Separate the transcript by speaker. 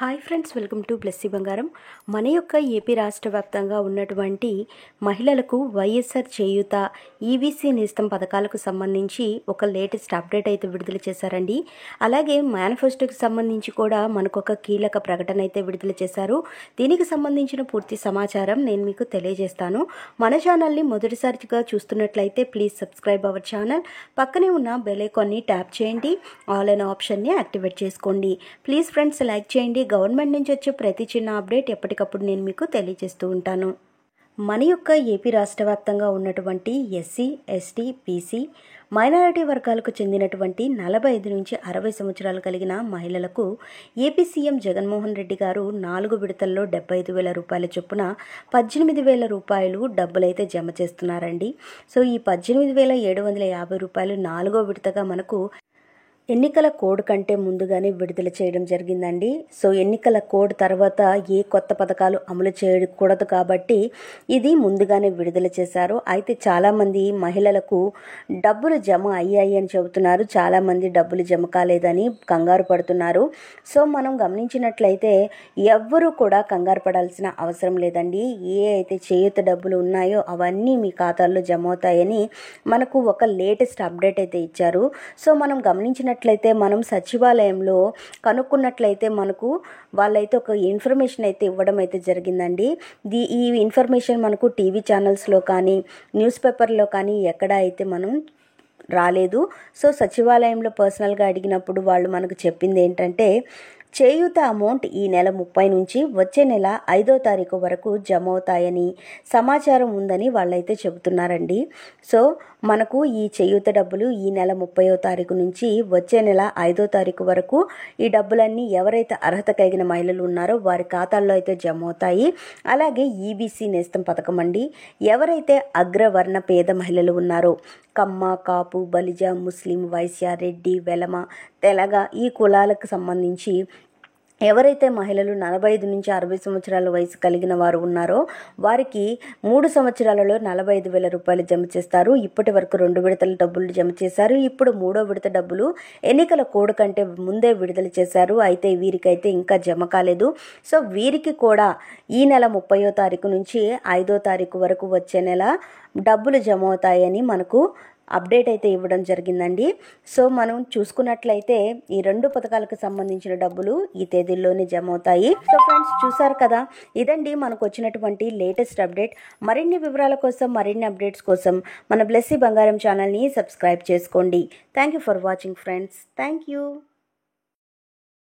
Speaker 1: Hi friends, welcome to Blessy బంగారం. మన యొక్క ఏపీ రాష్ట్ర వ్యాప్తంగా ఉన్నటువంటి మహిళలకు వైఎస్ఆర్ చేయూత, ఈబీసీ నేస్తం పథకాలకు సంబంధించి ఒక లేటెస్ట్ అప్డేట్ అయితే విడుదల చేశారండి. అలాగే మేనిఫెస్టోకి సంబంధించి కూడా మనకు ఒక కీలక ప్రకటన అయితే విడుదల చేశారు. దీనికి సంబంధించిన పూర్తి సమాచారం నేను మీకు తెలియజేస్తాను. మన ఛానల్ని మొదటిసారిగా చూస్తున్నట్లయితే ప్లీజ్ సబ్స్క్రైబ్ అవర్ ఛానల్. పక్కనే ఉన్న బెల్ ఐకాన్ని ట్యాప్ చేయండి, ఆల్ అనే ఆప్షన్ని యాక్టివేట్ చేసుకోండి. ప్లీజ్ ఫ్రెండ్స్ లైక్ చేయండి. గవర్నమెంట్ నుంచి వచ్చే ప్రతి చిన్న అప్డేట్ ఎప్పటికప్పుడు నేను మీకు తెలియజేస్తూ ఉంటాను. మన యొక్క ఏపీ రాష్ట్ర వ్యాప్తంగా ఉన్నటువంటి ఎస్సీ, ఎస్టీ, బీసీ, మైనారిటీ వర్గాలకు చెందినటువంటి 45 నుంచి 60 సంవత్సరాలు కలిగిన మహిళలకు ఏపీ సీఎం జగన్మోహన్ రెడ్డి గారు 4 విడతల్లో 75,000 రూపాయల చొప్పున 18,000 రూపాయలు డబ్బులైతే జమ చేస్తున్నారండి. సో ఈ 18,750 రూపాయలు 4వ విడతగా మనకు ఎన్నికల కోడ్ కంటే ముందుగానే విడుదల చేయడం జరిగిందండి. సో ఎన్నికల కోడ్ తర్వాత ఏ కొత్త పథకాలు అమలు చేయకూడదు కాబట్టి ఇది ముందుగానే విడుదల చేశారు. అయితే చాలామంది మహిళలకు డబ్బులు జమ అయ్యాయి అని చెబుతున్నారు. చాలామంది డబ్బులు జమ కాలేదని కంగారు పడుతున్నారు. సో మనం గమనించినట్లయితే ఎవ్వరూ కూడా కంగారు పడాల్సిన అవసరం లేదండి. ఏ అయితే చేయూత డబ్బులు ఉన్నాయో అవన్నీ మీ ఖాతాల్లో జమ అవుతాయని మనకు ఒక లేటెస్ట్ అప్డేట్ అయితే ఇచ్చారు. సో మనం గమనించినట్లయితే మనం సచివాలయంలో కనుక్కున్నట్లయితే మనకు వాళ్ళైతే ఒక ఇన్ఫర్మేషన్ అయితే ఇవ్వడం అయితే జరిగిందండి. ఈ ఇన్ఫర్మేషన్ మనకు టీవీ ఛానల్స్లో కానీ న్యూస్ పేపర్లో కానీ ఎక్కడ అయితే మనం రాలేదు. సో సచివాలయంలో పర్సనల్గా అడిగినప్పుడు వాళ్ళు మనకు చెప్పింది ఏంటంటే చేయూత అమౌంట్ ఈ నెల 30 నుంచి వచ్చే నెల 5వ తారీఖు వరకు జమ అవుతాయని సమాచారం ఉందని వాళ్ళైతే చెబుతున్నారండి. సో మనకు ఈ చేయూత డబ్బులు ఈ నెల 30వ తారీఖు నుంచి వచ్చే నెల 5వ తారీఖు వరకు ఈ డబ్బులన్నీ ఎవరైతే అర్హత కలిగిన మహిళలు ఉన్నారో వారి ఖాతాల్లో అయితే జమ అవుతాయి. అలాగే ఈబీసీ నేస్తం పథకం అండి, ఎవరైతే అగ్రవర్ణ పేద మహిళలు ఉన్నారో కమ్మ, కాపు, బలిజ, ముస్లిం, వైశ్య, రెడ్డి, వెలమ, తెలగ ఈ కులాలకు సంబంధించి ఎవరైతే మహిళలు 45 నుంచి 60 సంవత్సరాల వయసు కలిగిన వారు ఉన్నారో వారికి 3 సంవత్సరాలలో 45,000 రూపాయలు జమ చేస్తారు. ఇప్పటి వరకు 2 విడతల డబ్బులు జమ చేశారు. ఇప్పుడు 3వ విడత డబ్బులు ఎన్నికల కోడ్ కంటే ముందే విడుదల చేశారు. అయితే వీరికైతే ఇంకా జమ కాలేదు. సో వీరికి కూడా ఈ నెల 30వ తారీఖు నుంచి 5వ తారీఖు వరకు వచ్చే నెల డబ్బులు జమ అవుతాయని మనకు అప్డేట్ అయితే ఇవ్వడం జరిగిందండి. సో మనం చూసుకున్నట్లయితే ఈ 2 పథకాలకు సంబంధించిన డబ్బులు ఈ తేదీల్లోనే జమ అవుతాయి. సో ఫ్రెండ్స్ చూసారు కదా, ఇదండి మనకు వచ్చినటువంటి లేటెస్ట్ అప్డేట్. మరిన్ని వివరాల కోసం, మరిన్ని అప్డేట్స్ కోసం మన బ్లెస్సీ బంగారం ఛానల్ని సబ్స్క్రైబ్ చేసుకోండి. Thank you for watching friends. Thank you.